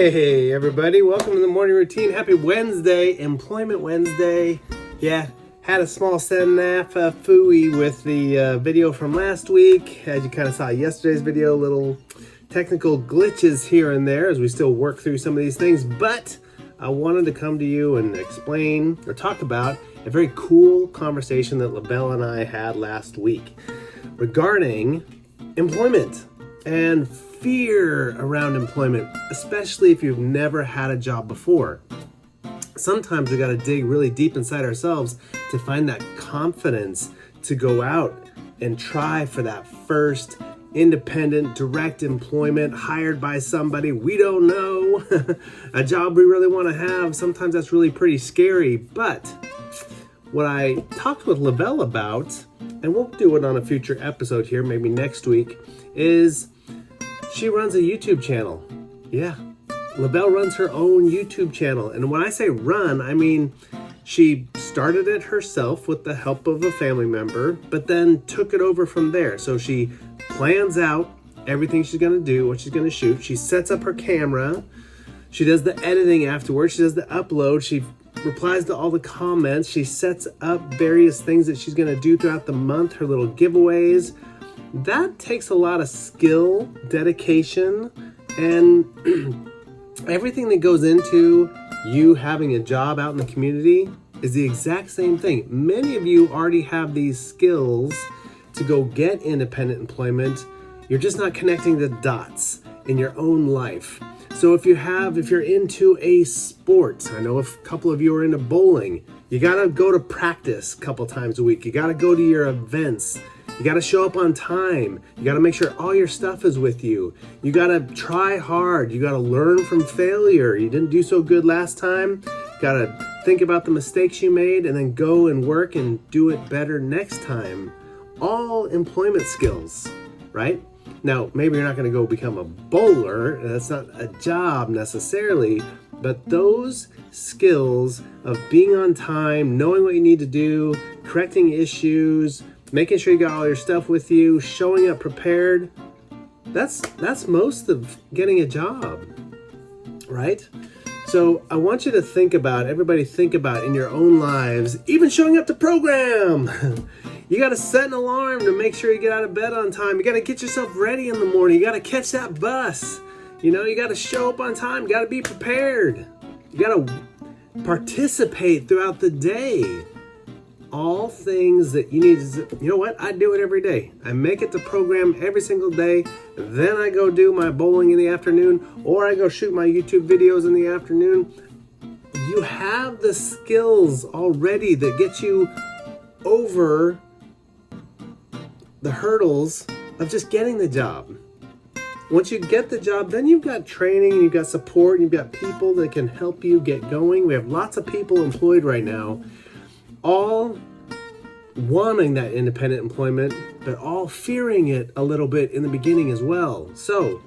Hey everybody, welcome to the Morning Routine. Happy Wednesday, Employment Wednesday. Yeah, had a small snafu with the video from last week. As you kind of saw yesterday's video, little technical glitches here and there as we still work through some of these things. But I wanted to come to you and explain or talk about a very cool conversation that LaBelle and I had last week regarding employment and fear around employment, especially if you've never had a job before. Sometimes we got to dig really deep inside ourselves to find that confidence to go out and try for that first independent, direct employment, hired by somebody we don't know, a job we really want to have. Sometimes that's really pretty scary. But what I talked with LaBelle about, and we'll do it on a future episode here, maybe next week, is she runs a YouTube channel. Yeah, LaBelle runs her own YouTube channel. And when I say run, I mean she started it herself with the help of a family member, but then took it over from there. So she plans out everything she's gonna do, what she's gonna shoot. She sets up her camera. She does the editing afterwards. She does the upload. She replies to all the comments. She sets up various things that she's gonna do throughout the month, her little giveaways. That takes a lot of skill, dedication, and everything that goes into you having a job out in the community is the exact same thing. Many of you already have these skills to go get independent employment. You're just not connecting the dots in your own life. So if you're into a sport, I know a couple of you are into bowling, you gotta go to practice a couple times a week. You gotta go to your events. You got to show up on time. You got to make sure all your stuff is with you. You got to try hard. You got to learn from failure. You didn't do so good last time. You got to think about the mistakes you made and then go and work and do it better next time. All employment skills, right? Now, maybe you're not going to go become a bowler. That's not a job necessarily, but those skills of being on time, knowing what you need to do, correcting issues, making sure you got all your stuff with you, showing up prepared, that's most of getting a job, right? So I want you to everybody think about in your own lives, even showing up to program. You got to set an alarm to make sure you get out of bed on time. You got to get yourself ready in the morning. You got to catch that bus. You got to show up on time. You got to be prepared. You got to participate throughout the day. All things that you need to, you know what? I do it every day. I make it to program every single day. Then I go do my bowling in the afternoon, or I go shoot my YouTube videos in the afternoon. You have the skills already that get you over the hurdles of just getting the job. Once you get the job, then you've got training, and you've got support, and you've got people that can help you get going. We have lots of people employed right now, all wanting that independent employment, but all fearing it a little bit in the beginning as well. So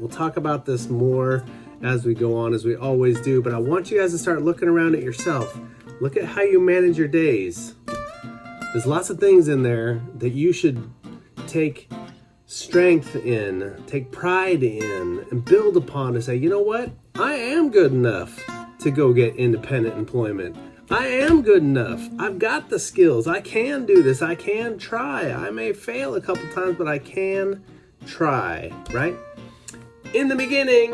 we'll talk about this more as we go on, as we always do, but I want you guys to start looking around at yourself. Look at how you manage your days. There's lots of things in there that you should take strength in, take pride in, and build upon to say, you know what? I am good enough to go get independent employment. I am good enough. I've got the skills. I can do this. I can try. I may fail a couple times, but I can try, right? In the beginning,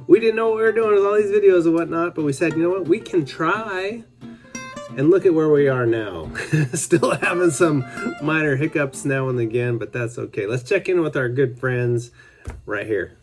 we didn't know what we were doing with all these videos and whatnot, but we said, you know what? We can try. And look at where we are now. Still having some minor hiccups now and again, but that's okay. Let's check in with our good friends right here.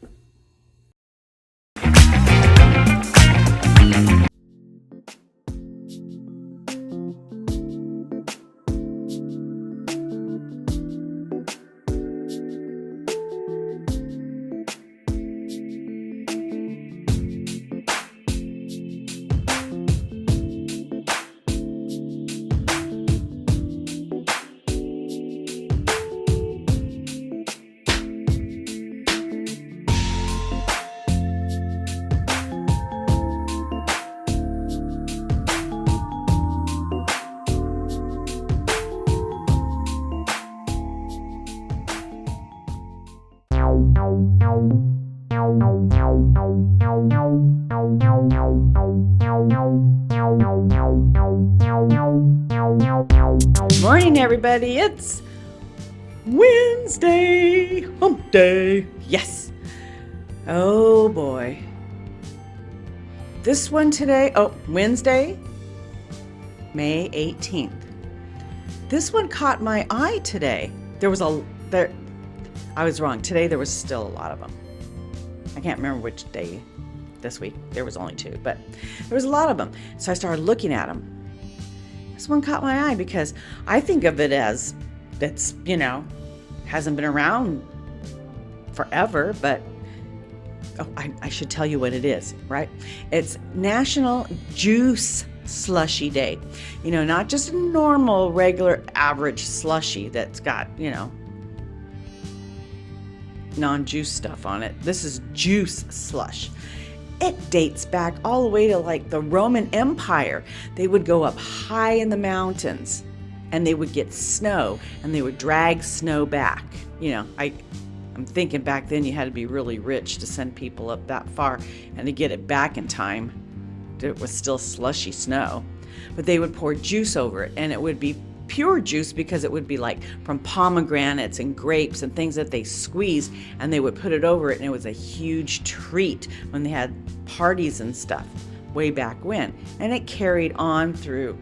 Morning, everybody. It's Wednesday, hump day. Yes. Oh boy. This one today, Wednesday, May 18th. This one caught my eye today. I was wrong. Today there was still a lot of them. I can't remember which day this week. There was only 2, but there was a lot of them. So I started looking at them. This one caught my eye because I think of it as it's, hasn't been around forever, but I should tell you what it is, right? It's National Juice Slushy Day. Not just a normal, regular, average slushy that's got, non-juice stuff on it. This is juice slush. It dates back all the way to like the Roman Empire. They would go up high in the mountains and they would get snow and they would drag snow back. I'm thinking back then you had to be really rich to send people up that far and to get it back in time. It was still slushy snow. But they would pour juice over it, and it would be pure juice because it would be like from pomegranates and grapes and things that they squeezed, and they would put it over it, and it was a huge treat when they had parties and stuff way back when. And it carried on through,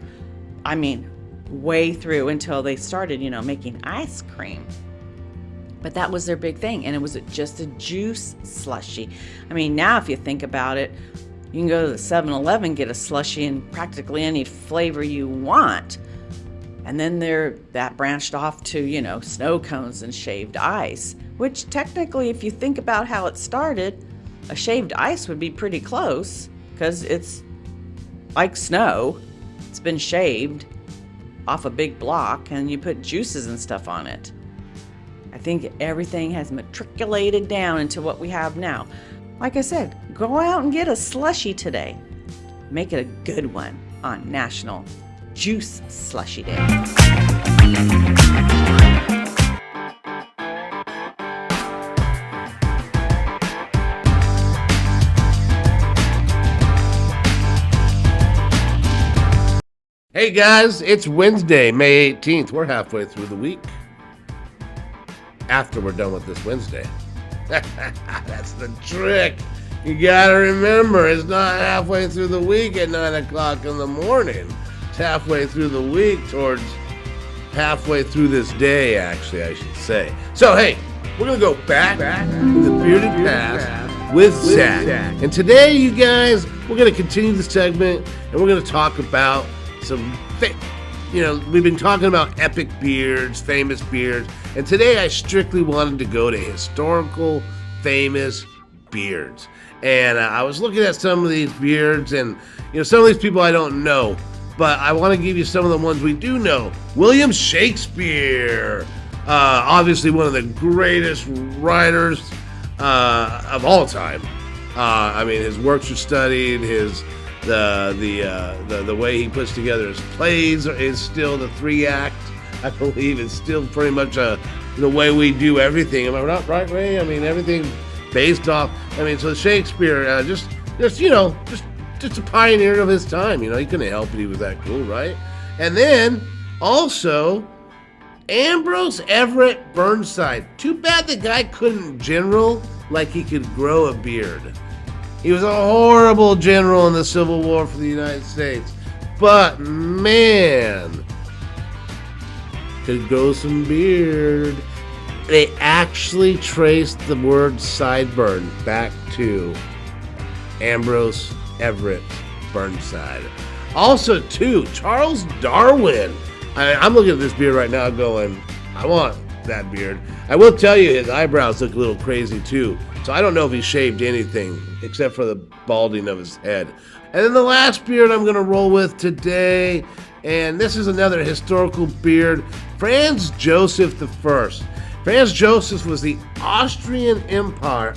way through until they started, making ice cream. But that was their big thing, and it was just a juice slushy. Now if you think about it, you can go to the 7-Eleven, get a slushy in practically any flavor you want. And then that branched off to, snow cones and shaved ice, which technically, if you think about how it started, a shaved ice would be pretty close because it's like snow. It's been shaved off a big block and you put juices and stuff on it. I think everything has matriculated down into what we have now. Like I said, go out and get a slushy today. Make it a good one on National Juice Slushy Day. Hey guys, it's Wednesday, May 18th. We're halfway through the week. After we're done with this Wednesday. That's the trick. You gotta remember, it's not halfway through the week at 9 o'clock in the morning. It's halfway through the week towards halfway through this day, actually, I should say. So, hey, we're gonna go back to the bearded past with Zach. And today, you guys, we're gonna continue the segment and we're gonna talk about some we've been talking about epic beards, famous beards, and today I strictly wanted to go to historical, famous beards. And I was looking at some of these beards, and some of these people I don't know, but I want to give you some of the ones we do know. William Shakespeare, obviously one of the greatest writers of all time. His works are studied. The way he puts together his plays is still the 3-act. I believe it's still pretty much the way we do everything. Am I not right, Ray? Everything based off. So Shakespeare, just a pioneer of his time. He couldn't help it. He was that cool, right? And then also Ambrose Everett Burnside. Too bad the guy couldn't general like he could grow a beard. He was a horrible general in the Civil War for the United States. But, man, could grow some beard. They actually traced the word sideburn back to Ambrose Everett Burnside. Also, too, Charles Darwin. I'm looking at this beard right now going, I want that beard. I will tell you, his eyebrows look a little crazy, too. So I don't know if he shaved anything except for the balding of his head. And then the last beard I'm going to roll with today, and this is another historical beard, Franz Joseph I. Franz Joseph was the Austrian emperor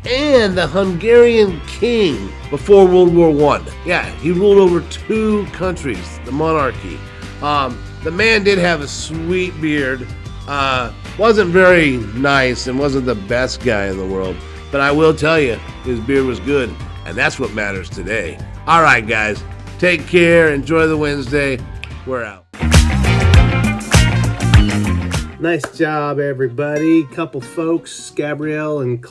and the Hungarian king before World War I. Yeah, he ruled over 2 countries, the monarchy. The man did have a sweet beard. Wasn't very nice and wasn't the best guy in the world. but I will tell you, his beer was good, and that's what matters today. All right, guys, take care. Enjoy the Wednesday. We're out. Nice job, everybody. Couple folks, Gabrielle and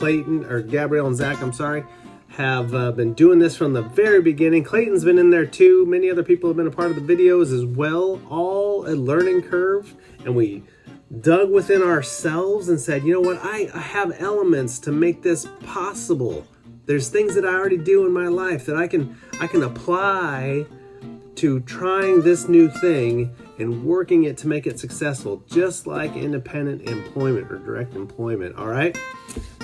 Zach, have been doing this from the very beginning. Clayton's been in there too. Many other people have been a part of the videos as well. All a learning curve. And we dug within ourselves and said, you know what? I have elements to make this possible. There's things that I already do in my life that I can apply to trying this new thing and working it to make it successful, just like independent employment or direct employment. All right.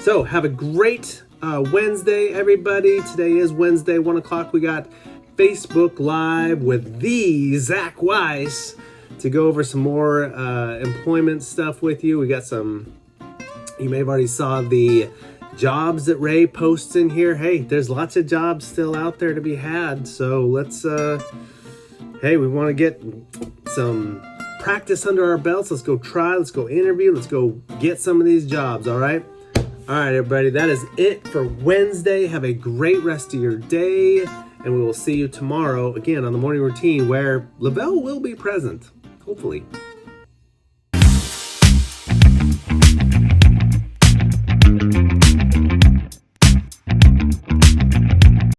So have a great Wednesday, everybody. Today is Wednesday, 1 o'clock. We got Facebook Live with the Zach Weiss to go over some more employment stuff with you. We got some, you may have already saw the jobs that Ray posts in here. Hey, there's lots of jobs still out there to be had. So let's, hey, we want to get some practice under our belts. Let's go try, let's go interview, let's go get some of these jobs, all right? All right, everybody, that is it for Wednesday. Have a great rest of your day, and we will see you tomorrow again on the morning routine where Lavelle will be present, hopefully.